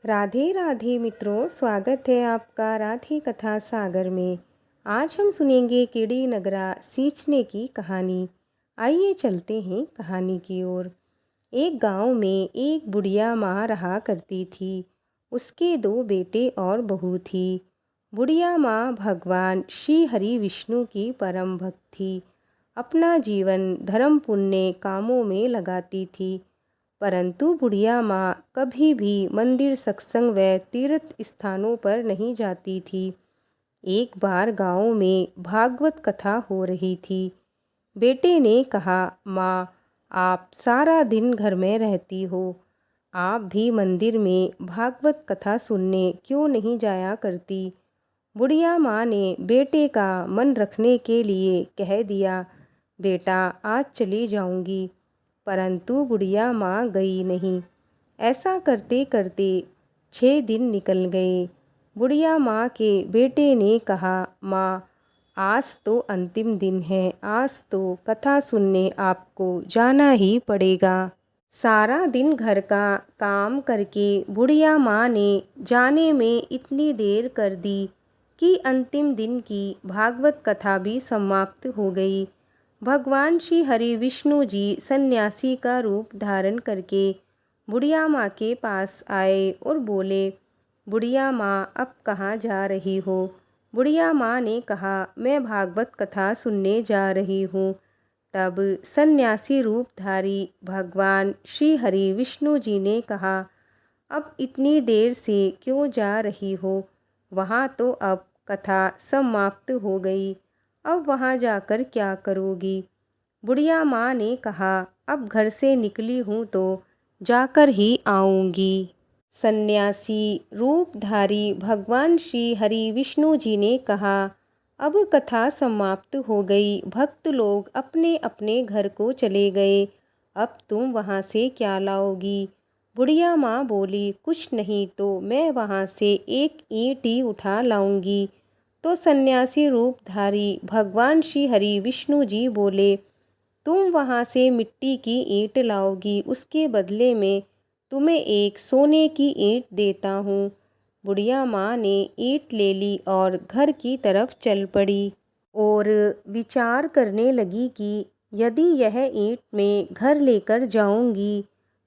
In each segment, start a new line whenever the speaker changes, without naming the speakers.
राधे राधे मित्रों, स्वागत है आपका राधे कथा सागर में। आज हम सुनेंगे कीड़ी नगरा सींचने की कहानी। आइए चलते हैं कहानी की ओर। एक गांव में एक बुढ़िया माँ रहा करती थी। उसके दो बेटे और बहू थी। बुढ़िया माँ भगवान श्री हरि विष्णु की परम भक्त थी। अपना जीवन धर्म पुण्य कामों में लगाती थी। परंतु बुढ़िया माँ कभी भी मंदिर, सत्संग व तीर्थ स्थानों पर नहीं जाती थी। एक बार गांव में भागवत कथा हो रही थी। बेटे ने कहा, माँ, आप सारा दिन घर में रहती हो, आप भी मंदिर में भागवत कथा सुनने क्यों नहीं जाया करती। बुढ़िया माँ ने बेटे का मन रखने के लिए कह दिया, बेटा आज चली जाऊंगी। परंतु बुढ़िया माँ गई नहीं। ऐसा करते करते 6 दिन निकल गए। बुढ़िया माँ के बेटे ने कहा, माँ, आज तो अंतिम दिन है, आज तो कथा सुनने आपको जाना ही पड़ेगा। सारा दिन घर का काम करके बुढ़िया माँ ने जाने में इतनी देर कर दी कि अंतिम दिन की भागवत कथा भी समाप्त हो गई। भगवान श्री हरि विष्णु जी सन्यासी का रूप धारण करके बुढ़िया माँ के पास आए और बोले, बुढ़िया माँ, अब कहाँ जा रही हो। बुढ़िया माँ ने कहा, मैं भागवत कथा सुनने जा रही हूँ। तब सन्यासी रूपधारी भगवान श्री हरि विष्णु जी ने कहा, अब इतनी देर से क्यों जा रही हो, वहाँ तो अब कथा समाप्त हो गई, अब वहाँ जाकर क्या करोगी। बुढ़िया माँ ने कहा, अब घर से निकली हूँ तो जाकर ही आऊँगी। सन्यासी रूपधारी भगवान श्री हरि विष्णु जी ने कहा, अब कथा समाप्त हो गई, भक्त लोग अपने अपने घर को चले गए, अब तुम वहाँ से क्या लाओगी। बुढ़िया माँ बोली, कुछ नहीं तो मैं वहाँ से एक ईंट ही उठा लाऊंगी। तो सन्यासी रूपधारी भगवान श्री हरि विष्णु जी बोले, तुम वहाँ से मिट्टी की ईंट लाओगी, उसके बदले में तुम्हें एक सोने की ईंट देता हूँ। बुढ़िया माँ ने ईंट ले ली और घर की तरफ चल पड़ी और विचार करने लगी कि यदि यह ईंट मैं घर लेकर जाऊंगी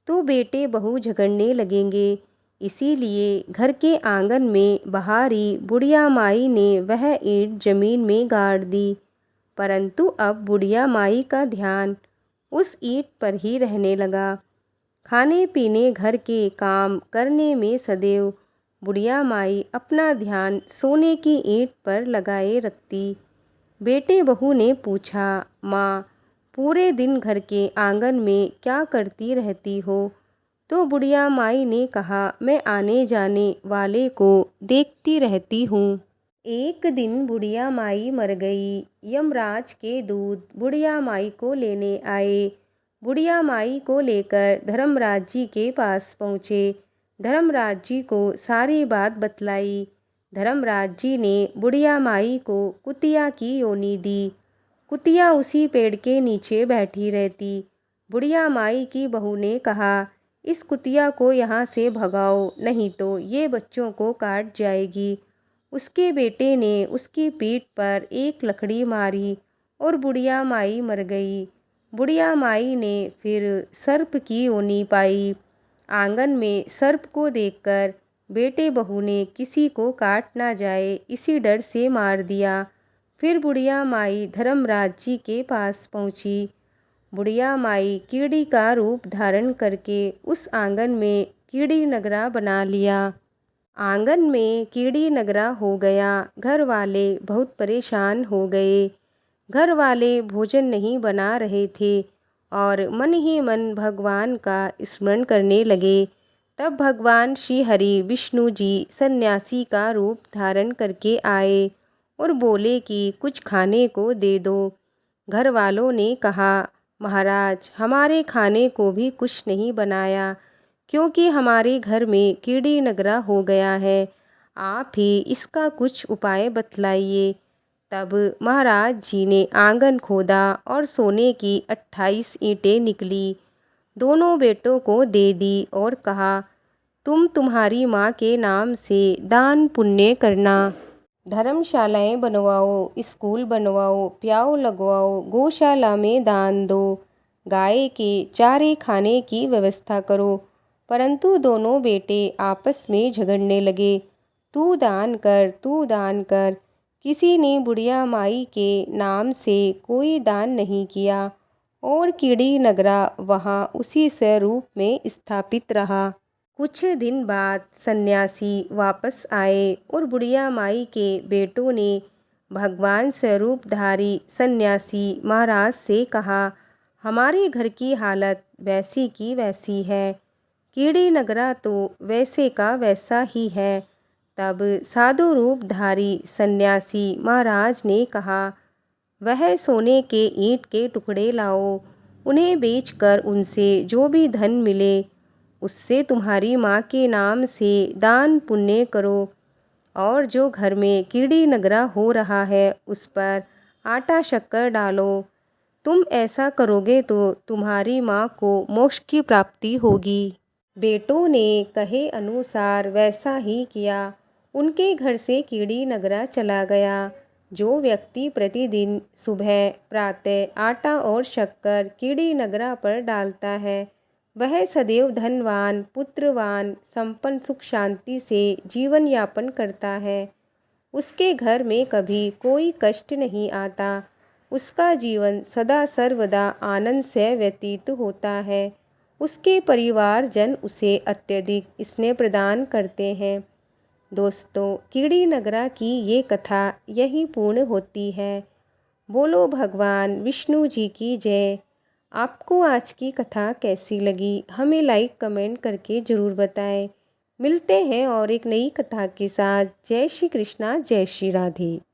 तो बेटे बहू झगड़ने लगेंगे। इसीलिए घर के आंगन में बाहर ही बुढ़िया माई ने वह ईंट जमीन में गाड़ दी। परंतु अब बुढ़िया माई का ध्यान उस ईंट पर ही रहने लगा। खाने पीने, घर के काम करने में सदैव बुढ़िया माई अपना ध्यान सोने की ईंट पर लगाए रखती। बेटे बहू ने पूछा, माँ, पूरे दिन घर के आंगन में क्या करती रहती हो। तो बुढ़िया माई ने कहा, मैं आने जाने वाले को देखती रहती हूँ। एक दिन बुढ़िया माई मर गई। यमराज के दूत बुढ़िया माई को लेने आए। बुढ़िया माई को लेकर धर्मराज जी के पास पहुँचे। धर्मराज जी को सारी बात बतलाई। धर्मराज जी ने बुढ़िया माई को कुतिया की योनि दी। कुतिया उसी पेड़ के नीचे बैठी रहती। बुढ़िया माई की बहू ने कहा, इस कुतिया को यहाँ से भगाओ, नहीं तो ये बच्चों को काट जाएगी। उसके बेटे ने उसकी पीठ पर एक लकड़ी मारी और बुढ़िया माई मर गई। बुढ़िया माई ने फिर सर्प की योनि पाई। आंगन में सर्प को देखकर बेटे बहू ने किसी को काट ना जाए इसी डर से मार दिया। फिर बुढ़िया माई धर्मराज जी के पास पहुंची। बुढ़िया माई कीड़ी का रूप धारण करके उस आंगन में कीड़ी नगरा बना लिया। आंगन में कीड़ी नगरा हो गया। घर वाले बहुत परेशान हो गए। घर वाले भोजन नहीं बना रहे थे और मन ही मन भगवान का स्मरण करने लगे। तब भगवान श्री हरि विष्णु जी सन्यासी का रूप धारण करके आए और बोले कि कुछ खाने को दे दो। घर वालों ने कहा, महाराज, हमारे खाने को भी कुछ नहीं बनाया क्योंकि हमारे घर में कीड़ी नगरा हो गया है। आप ही इसका कुछ उपाय बतलाइए। तब महाराज जी ने आंगन खोदा और सोने की 28 ईंटें निकली। दोनों बेटों को दे दी और कहा, तुम तुम्हारी माँ के नाम से दान पुण्य करना। धर्मशालाएं बनवाओ, स्कूल बनवाओ, प्याऊ लगवाओ, गौशाला में दान दो, गाय के चारे खाने की व्यवस्था करो। परंतु दोनों बेटे आपस में झगड़ने लगे। तू दान कर, तू दान कर। किसी ने बुढ़िया माई के नाम से कोई दान नहीं किया और कीड़ी नगरा वहाँ उसी स्वरूप में स्थापित रहा। कुछ दिन बाद सन्यासी वापस आए और बुढ़िया माई के बेटों ने भगवान स्वरूपधारी सन्यासी महाराज से कहा, हमारे घर की हालत वैसी की वैसी है, कीड़ी नगरा तो वैसे का वैसा ही है। तब साधु रूपधारी सन्यासी महाराज ने कहा, वह सोने के ईंट के टुकड़े लाओ, उन्हें बेचकर उनसे जो भी धन मिले उससे तुम्हारी माँ के नाम से दान पुण्य करो, और जो घर में कीड़ी नगरा हो रहा है उस पर आटा शक्कर डालो। तुम ऐसा करोगे तो तुम्हारी माँ को मोक्ष की प्राप्ति होगी। बेटों ने कहे अनुसार वैसा ही किया। उनके घर से कीड़ी नगरा चला गया। जो व्यक्ति प्रतिदिन सुबह प्रातः आटा और शक्कर कीड़ी नगरा पर डालता है वह सदैव धनवान, पुत्रवान, संपन्न, सुख शांति से जीवन यापन करता है। उसके घर में कभी कोई कष्ट नहीं आता। उसका जीवन सदा सर्वदा आनंद से व्यतीत होता है। उसके परिवारजन उसे अत्यधिक स्नेह प्रदान करते हैं। दोस्तों, कीड़ी नगरा की ये कथा यही पूर्ण होती है। बोलो भगवान विष्णु जी की जय। आपको आज की कथा कैसी लगी हमें लाइक कमेंट करके ज़रूर बताएं। मिलते हैं और एक नई कथा के साथ। जय श्री कृष्णा, जय श्री राधे।